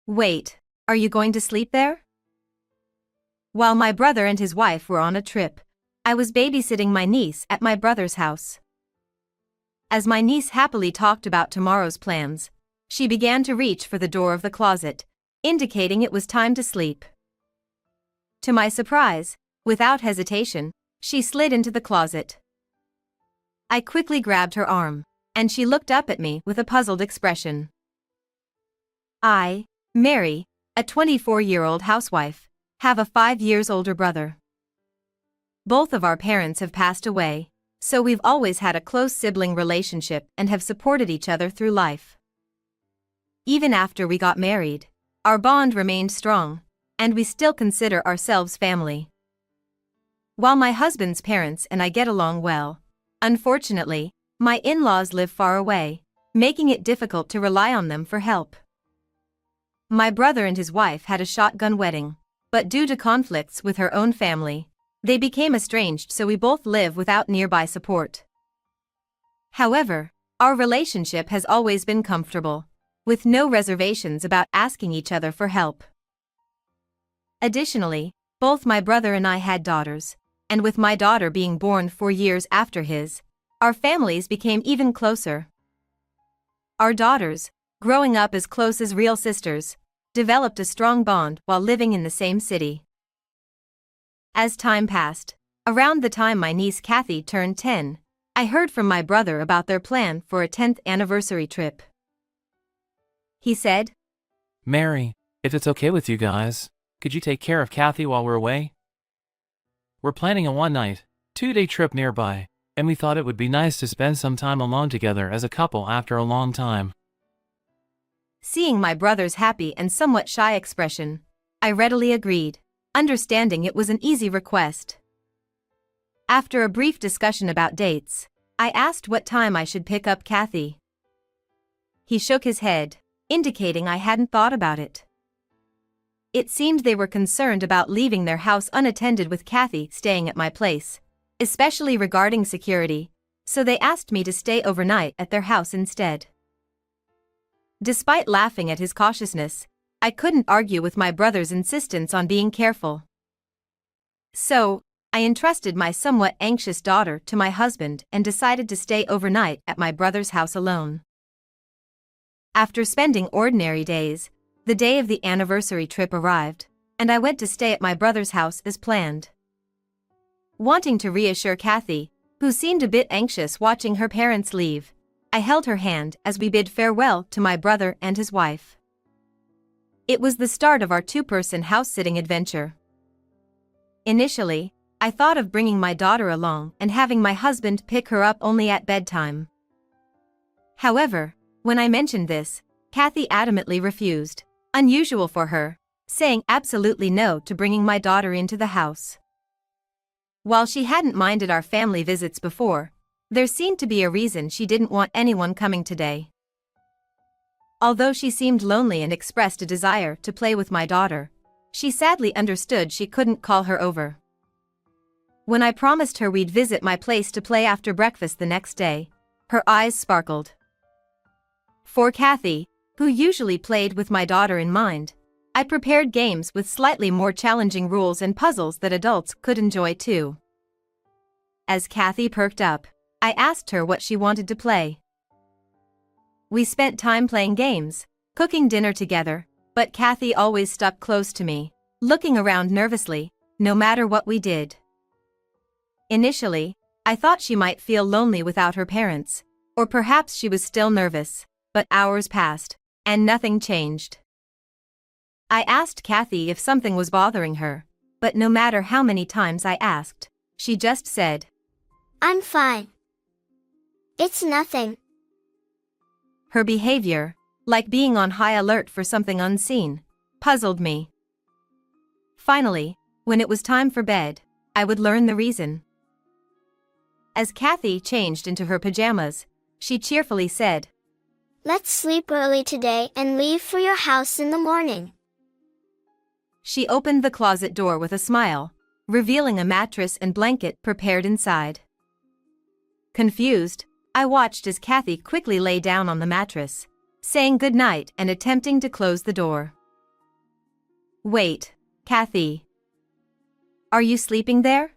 Wait, are you going to sleep there? While my brother and his wife were on a trip, I was babysitting my niece at my brother's house. As my niece happily talked about tomorrow's plans, she began to reach for the door of the closet, indicating it was time to sleep. To my surprise, without hesitation, she slid into the closet. I quickly grabbed her arm, and she looked up at me with a puzzled expression. I, Mary, a 24-year-old housewife, have a 5 years older brother. Both of our parents have passed away, so we've always had a close sibling relationship and have supported each other through life. Even after we got married, our bond remained strong, and we still consider ourselves family. While my husband's parents and I get along well, unfortunately, my in-laws live far away, making it difficult to rely on them for help. My brother and his wife had a shotgun wedding, but due to conflicts with her own family, they became estranged, so we both live without nearby support. However, our relationship has always been comfortable, with no reservations about asking each other for help. Additionally, both my brother and I had daughters, and with my daughter being born 4 years after his, our families became even closer. Our daughters, growing up as close as real sisters, developed a strong bond while living in the same city. As time passed, around the time my niece Kathy turned 10, I heard from my brother about their plan for a 10th anniversary trip. He said, "Mary, if it's okay with you guys, could you take care of Kathy while we're away? We're planning a 1-night, 2-day trip nearby, and we thought it would be nice to spend some time alone together as a couple after a long time." Seeing my brother's happy and somewhat shy expression, I readily agreed, understanding it was an easy request. After a brief discussion about dates, I asked what time I should pick up Kathy. He shook his head, indicating I hadn't thought about it. It seemed they were concerned about leaving their house unattended with Kathy staying at my place, especially regarding security, so they asked me to stay overnight at their house instead. Despite laughing at his cautiousness, I couldn't argue with my brother's insistence on being careful. So, I entrusted my somewhat anxious daughter to my husband and decided to stay overnight at my brother's house alone. After spending ordinary days, the day of the anniversary trip arrived, and I went to stay at my brother's house as planned. Wanting to reassure Kathy, who seemed a bit anxious watching her parents leave, I held her hand as we bid farewell to my brother and his wife. It was the start of our 2-person house-sitting adventure. Initially, I thought of bringing my daughter along and having my husband pick her up only at bedtime. However, when I mentioned this, Kathy adamantly refused, unusual for her, saying absolutely no to bringing my daughter into the house. While she hadn't minded our family visits before, there seemed to be a reason she didn't want anyone coming today. Although she seemed lonely and expressed a desire to play with my daughter, she sadly understood she couldn't call her over. When I promised her we'd visit my place to play after breakfast the next day, her eyes sparkled. For Kathy, who usually played with my daughter in mind, I prepared games with slightly more challenging rules and puzzles that adults could enjoy too. As Kathy perked up, I asked her what she wanted to play. We spent time playing games, cooking dinner together, but Kathy always stuck close to me, looking around nervously, no matter what we did. Initially, I thought she might feel lonely without her parents, or perhaps she was still nervous, but hours passed, and nothing changed. I asked Kathy if something was bothering her, but no matter how many times I asked, she just said, "I'm fine. It's nothing." Her behavior, like being on high alert for something unseen, puzzled me. Finally, when it was time for bed, I would learn the reason. As Kathy changed into her pajamas, she cheerfully said, "Let's sleep early today and leave for your house in the morning." She opened the closet door with a smile, revealing a mattress and blanket prepared inside. Confused, I watched as Kathy quickly lay down on the mattress, saying goodnight and attempting to close the door. Wait, Kathy. Are you sleeping there?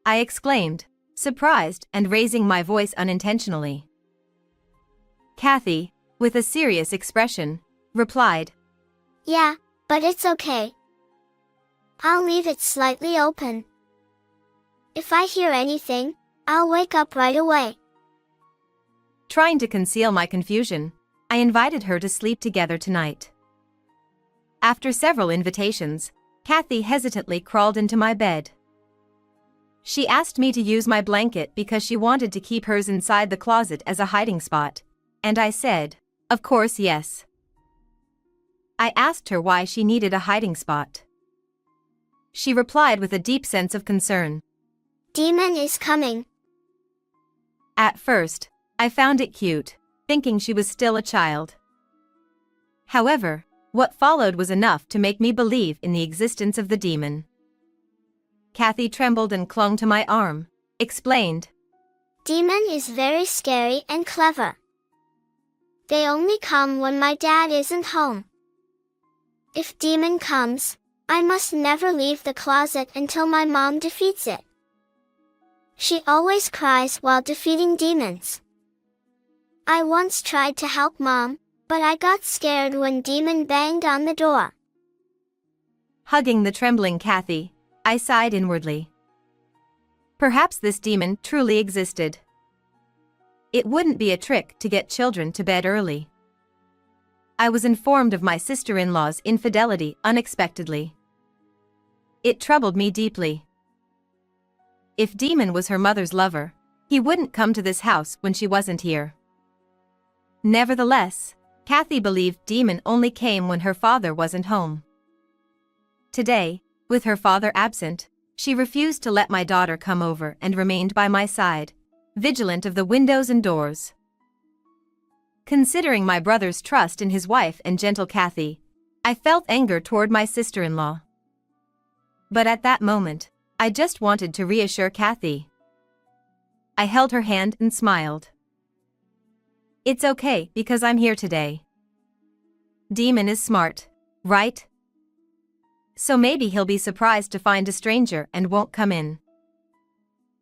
I exclaimed, surprised and raising my voice unintentionally. Kathy, with a serious expression, replied, Yeah, but it's okay. I'll leave it slightly open. If I hear anything, I'll wake up right away. Trying to conceal my confusion, I invited her to sleep together tonight. After several invitations, Kathy hesitantly crawled into my bed. She asked me to use my blanket because she wanted to keep hers inside the closet as a hiding spot, and I said, of course yes. I asked her why she needed a hiding spot. She replied with a deep sense of concern. Demon is coming. At first, I found it cute, thinking she was still a child. However, what followed was enough to make me believe in the existence of the demon. Kathy trembled and clung to my arm, explained. Demon is very scary and clever. They only come when my dad isn't home. If demon comes, I must never leave the closet until my mom defeats it. She always cries while defeating demons. I once tried to help mom, but I got scared when demon banged on the door. Hugging the trembling Kathy, I sighed inwardly. Perhaps this demon truly existed. It wouldn't be a trick to get children to bed early. I was informed of my sister-in-law's infidelity unexpectedly. It troubled me deeply. If Demon was her mother's lover, he wouldn't come to this house when she wasn't here. Nevertheless, Kathy believed Demon only came when her father wasn't home. Today, with her father absent, she refused to let my daughter come over and remained by my side, vigilant of the windows and doors. Considering my brother's trust in his wife and gentle Kathy, I felt anger toward my sister-in-law. But at that moment, I just wanted to reassure Kathy. I held her hand and smiled. It's okay because I'm here today. Demon is smart, right? So maybe he'll be surprised to find a stranger and won't come in.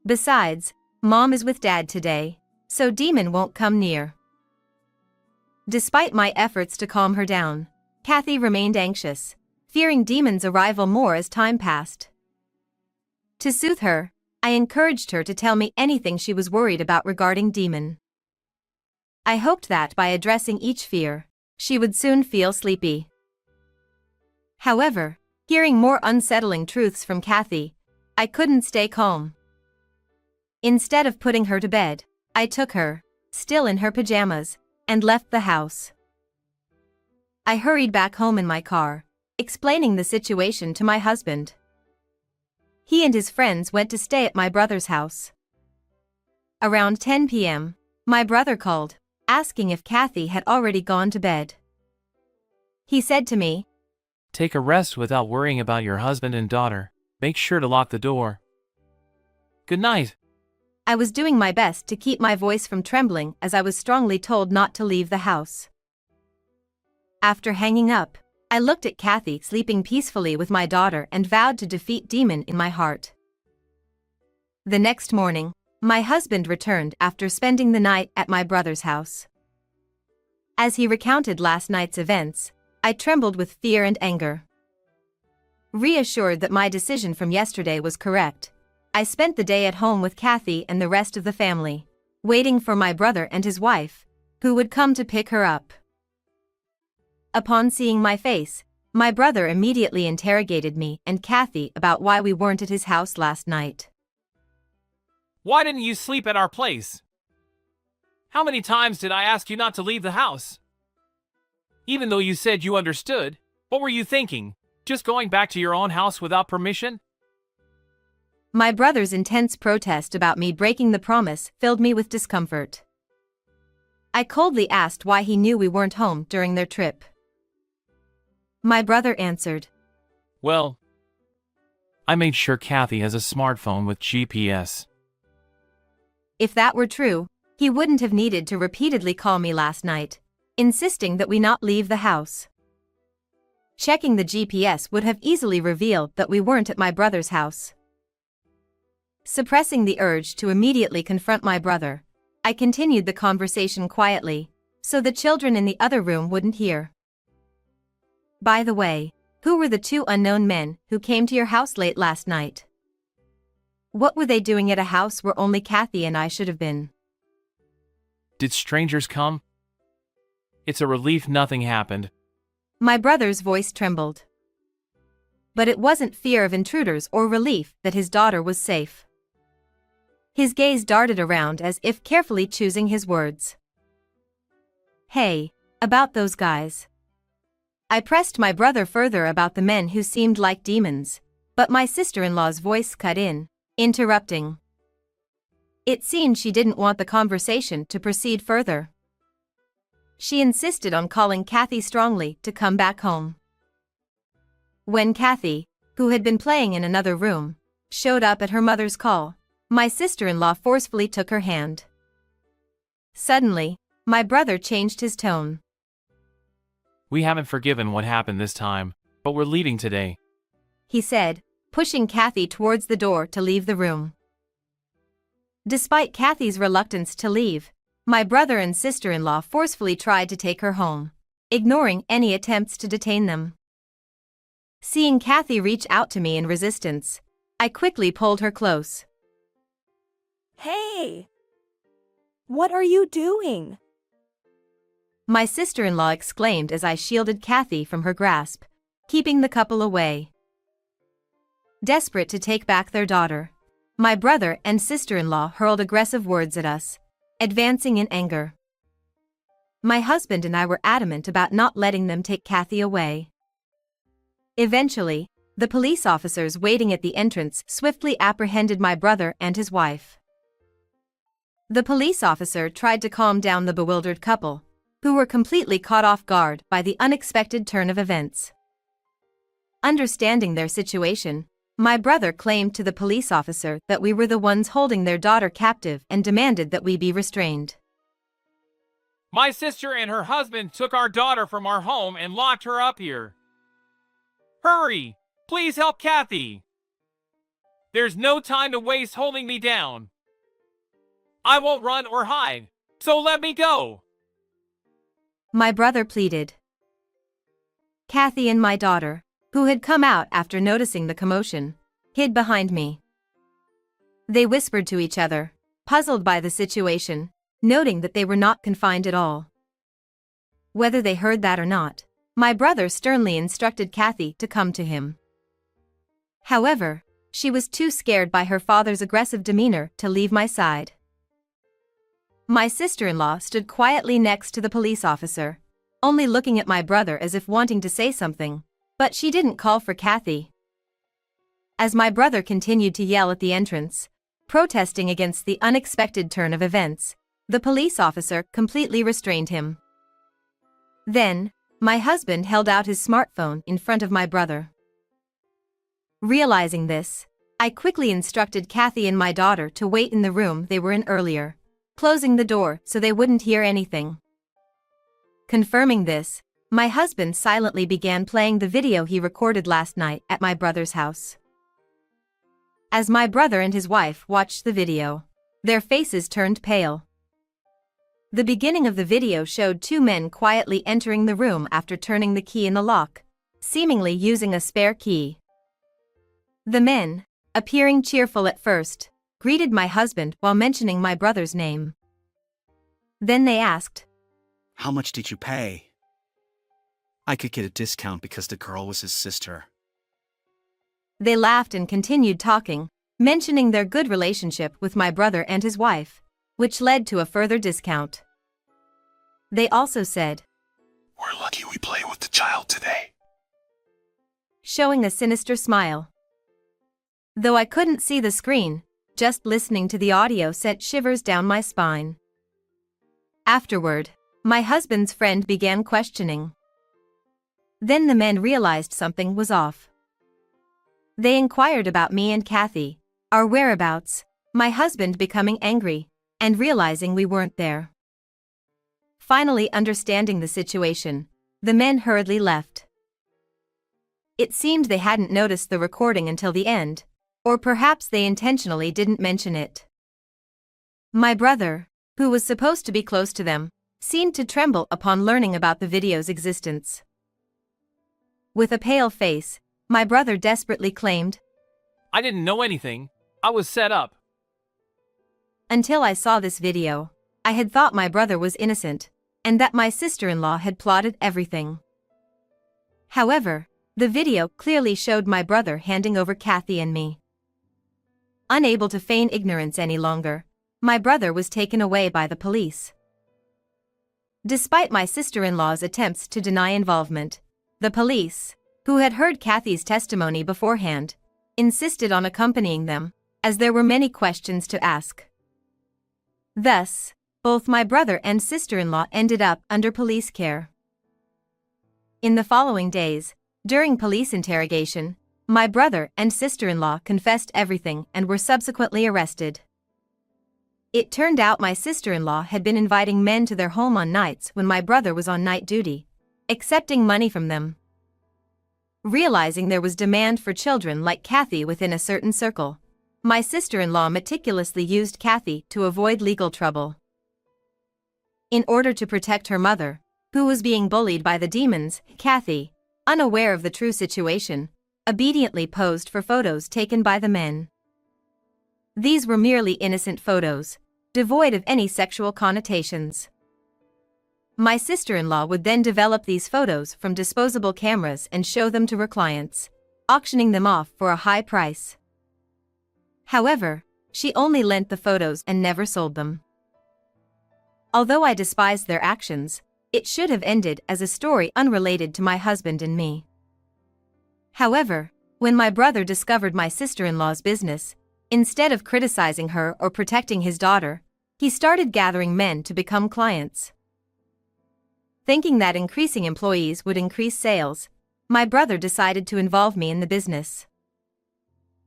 Besides, Mom is with Dad today, so Demon won't come near. Despite my efforts to calm her down, Kathy remained anxious, fearing Demon's arrival more as time passed. To soothe her, I encouraged her to tell me anything she was worried about regarding Demon. I hoped that by addressing each fear, she would soon feel sleepy. However, hearing more unsettling truths from Kathy, I couldn't stay calm. Instead of putting her to bed, I took her, still in her pajamas, and left the house. I hurried back home in my car, explaining the situation to my husband. He and his friends went to stay at my brother's house. Around 10 p.m., my brother called, asking if Kathy had already gone to bed. He said to me, Take a rest without worrying about your husband and daughter. Make sure to lock the door. Good night. I was doing my best to keep my voice from trembling as I was strongly told not to leave the house. After hanging up, I looked at Kathy sleeping peacefully with my daughter and vowed to defeat Demon in my heart. The next morning, my husband returned after spending the night at my brother's house. As he recounted last night's events, I trembled with fear and anger. Reassured that my decision from yesterday was correct, I spent the day at home with Kathy and the rest of the family, waiting for my brother and his wife, who would come to pick her up. Upon seeing my face, my brother immediately interrogated me and Kathy about why we weren't at his house last night. Why didn't you sleep at our place? How many times did I ask you not to leave the house? Even though you said you understood, what were you thinking? Just going back to your own house without permission? My brother's intense protest about me breaking the promise filled me with discomfort. I coldly asked why he knew we weren't home during their trip. My brother answered, Well, I made sure Kathy has a smartphone with GPS. If that were true, he wouldn't have needed to repeatedly call me last night, insisting that we not leave the house. Checking the GPS would have easily revealed that we weren't at my brother's house. Suppressing the urge to immediately confront my brother, I continued the conversation quietly, so the children in the other room wouldn't hear. By the way, who were the two unknown men who came to your house late last night? What were they doing at a house where only Kathy and I should have been? Did strangers come? It's a relief nothing happened. My brother's voice trembled. But it wasn't fear of intruders or relief that his daughter was safe. His gaze darted around as if carefully choosing his words. Hey, about those guys. I pressed my brother further about the men who seemed like demons, but my sister-in-law's voice cut in, interrupting. It seemed she didn't want the conversation to proceed further. She insisted on calling Kathy strongly to come back home. When Kathy, who had been playing in another room, showed up at her mother's call, my sister-in-law forcefully took her hand. Suddenly, my brother changed his tone. We haven't forgiven what happened this time, but we're leaving today. He said, pushing Kathy towards the door to leave the room. Despite Kathy's reluctance to leave, my brother and sister-in-law forcefully tried to take her home, ignoring any attempts to detain them. Seeing Kathy reach out to me in resistance, I quickly pulled her close. Hey! What are you doing? My sister-in-law exclaimed as I shielded Kathy from her grasp, keeping the couple away. Desperate to take back their daughter, my brother and sister-in-law hurled aggressive words at us, advancing in anger. My husband and I were adamant about not letting them take Kathy away. Eventually, the police officers waiting at the entrance swiftly apprehended my brother and his wife. The police officer tried to calm down the bewildered couple, who were completely caught off guard by the unexpected turn of events. Understanding their situation, my brother claimed to the police officer that we were the ones holding their daughter captive and demanded that we be restrained. My sister and her husband took our daughter from our home and locked her up here. Hurry! Please help Kathy! There's no time to waste holding me down. I won't run or hide, so let me go! My brother pleaded. Kathy and my daughter, who had come out after noticing the commotion, hid behind me. They whispered to each other, puzzled by the situation, noting that they were not confined at all. Whether they heard that or not, my brother sternly instructed Kathy to come to him. However, she was too scared by her father's aggressive demeanor to leave my side. My sister-in-law stood quietly next to the police officer, only looking at my brother as if wanting to say something, but she didn't call for Kathy. As my brother continued to yell at the entrance, protesting against the unexpected turn of events, the police officer completely restrained him. Then, my husband held out his smartphone in front of my brother. Realizing this, I quickly instructed Kathy and my daughter to wait in the room they were in earlier, closing the door so they wouldn't hear anything. Confirming this, my husband silently began playing the video he recorded last night at my brother's house. As my brother and his wife watched the video, their faces turned pale. The beginning of the video showed two men quietly entering the room after turning the key in the lock, seemingly using a spare key. The men, appearing cheerful at first, greeted my husband while mentioning my brother's name. Then they asked, "How much did you pay?" "I could get a discount because the girl was his sister." They laughed and continued talking, mentioning their good relationship with my brother and his wife, which led to a further discount. They also said, "We're lucky we play with the child today," showing a sinister smile. Though I couldn't see the screen, just listening to the audio sent shivers down my spine. Afterward, my husband's friend began questioning. Then the men realized something was off. They inquired about me and Kathy, our whereabouts, my husband becoming angry, and realizing we weren't there. Finally understanding the situation, the men hurriedly left. It seemed they hadn't noticed the recording until the end, or perhaps they intentionally didn't mention it. My brother, who was supposed to be close to them, seemed to tremble upon learning about the video's existence. With a pale face, my brother desperately claimed, I didn't know anything. I was set up. "Until I saw this video, I had thought my brother was innocent, and that my sister-in-law had plotted everything." However, the video clearly showed my brother handing over Kathy and me. Unable to feign ignorance any longer, my brother was taken away by the police. Despite my sister-in-law's attempts to deny involvement, the police, who had heard Kathy's testimony beforehand, insisted on accompanying them, as there were many questions to ask. Thus, both my brother and sister-in-law ended up under police care. In the following days, during police interrogation, my brother and sister-in-law confessed everything and were subsequently arrested. It turned out my sister-in-law had been inviting men to their home on nights when my brother was on night duty, accepting money from them. Realizing there was demand for children like Kathy within a certain circle, my sister-in-law meticulously used Kathy to avoid legal trouble. In order to protect her mother, who was being bullied by the demons, Kathy, unaware of the true situation, obediently posed for photos taken by the men. These were merely innocent photos, devoid of any sexual connotations. My sister-in-law would then develop these photos from disposable cameras and show them to her clients, auctioning them off for a high price. However, she only lent the photos and never sold them. Although I despised their actions, it should have ended as a story unrelated to my husband and me. However, when my brother discovered my sister-in-law's business, instead of criticizing her or protecting his daughter, he started gathering men to become clients. Thinking that increasing employees would increase sales, my brother decided to involve me in the business.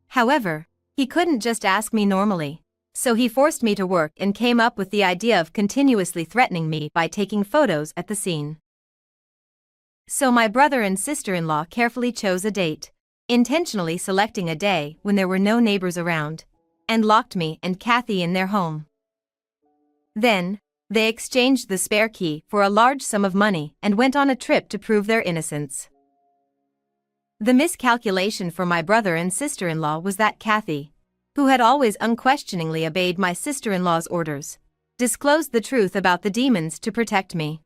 However, he couldn't just ask me normally, so he forced me to work and came up with the idea of continuously threatening me by taking photos at the scene. So my brother and sister-in-law carefully chose a date, intentionally selecting a day when there were no neighbors around, and locked me and Kathy in their home. Then, they exchanged the spare key for a large sum of money and went on a trip to prove their innocence. The miscalculation for my brother and sister-in-law was that Kathy, who had always unquestioningly obeyed my sister-in-law's orders, disclosed the truth about the demons to protect me.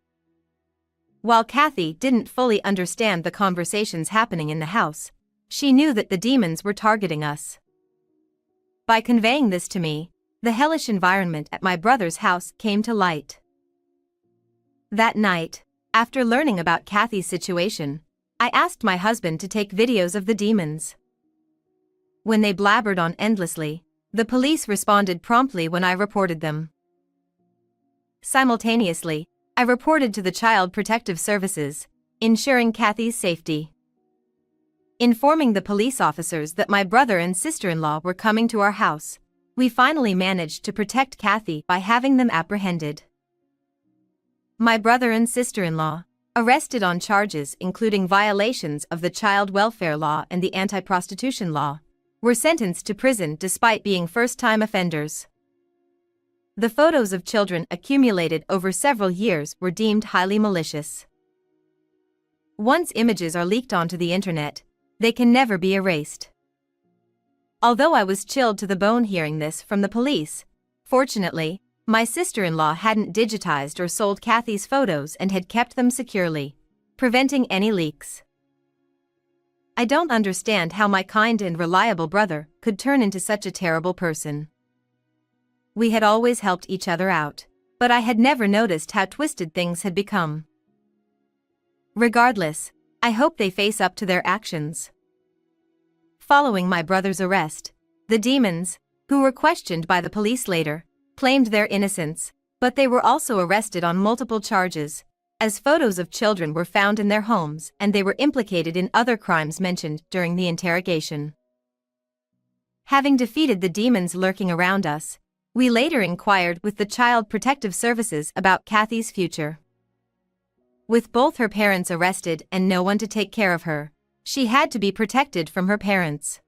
While Kathy didn't fully understand the conversations happening in the house, she knew that the demons were targeting us. By conveying this to me, the hellish environment at my brother's house came to light. That night, after learning about Kathy's situation, I asked my husband to take videos of the demons. When they blabbered on endlessly, the police responded promptly when I reported them. Simultaneously, I reported to the Child Protective Services, ensuring Kathy's safety. Informing the police officers that my brother and sister-in-law were coming to our house, we finally managed to protect Kathy by having them apprehended. My brother and sister-in-law, arrested on charges including violations of the child welfare law and the anti-prostitution law, were sentenced to prison despite being first-time offenders. The photos of children accumulated over several years were deemed highly malicious. Once images are leaked onto the internet, they can never be erased. Although I was chilled to the bone hearing this from the police, fortunately, my sister-in-law hadn't digitized or sold Kathy's photos and had kept them securely, preventing any leaks. I don't understand how my kind and reliable brother could turn into such a terrible person. We had always helped each other out, but I had never noticed how twisted things had become. Regardless, I hope they face up to their actions. Following my brother's arrest, the demons, who were questioned by the police later, claimed their innocence, but they were also arrested on multiple charges, as photos of children were found in their homes and they were implicated in other crimes mentioned during the interrogation. Having defeated the demons lurking around us, we later inquired with the Child Protective Services about Kathy's future. With both her parents arrested and no one to take care of her, She had to be protected from her parents.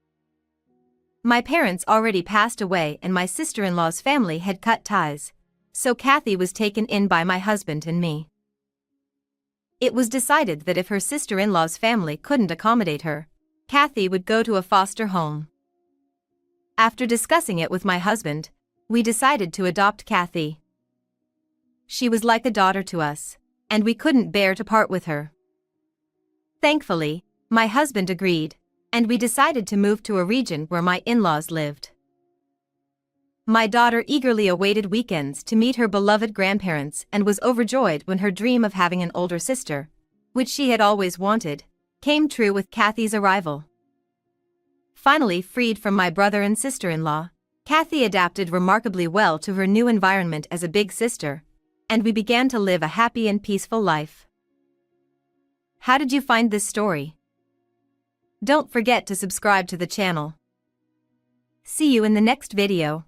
My parents already passed away and my sister-in-law's family had cut ties, so Kathy was taken in by my husband and me. It was decided that if her sister-in-law's family couldn't accommodate her, Kathy would go to a foster home. After discussing it with my husband, we decided to adopt Kathy. She was like a daughter to us, and we couldn't bear to part with her. Thankfully, my husband agreed, and we decided to move to a region where my in-laws lived. My daughter eagerly awaited weekends to meet her beloved grandparents and was overjoyed when her dream of having an older sister, which she had always wanted, came true with Kathy's arrival. Finally freed from my brother and sister-in-law, Kathy adapted remarkably well to her new environment as a big sister, and we began to live a happy and peaceful life. How did you find this story? Don't forget to subscribe to the channel. See you in the next video.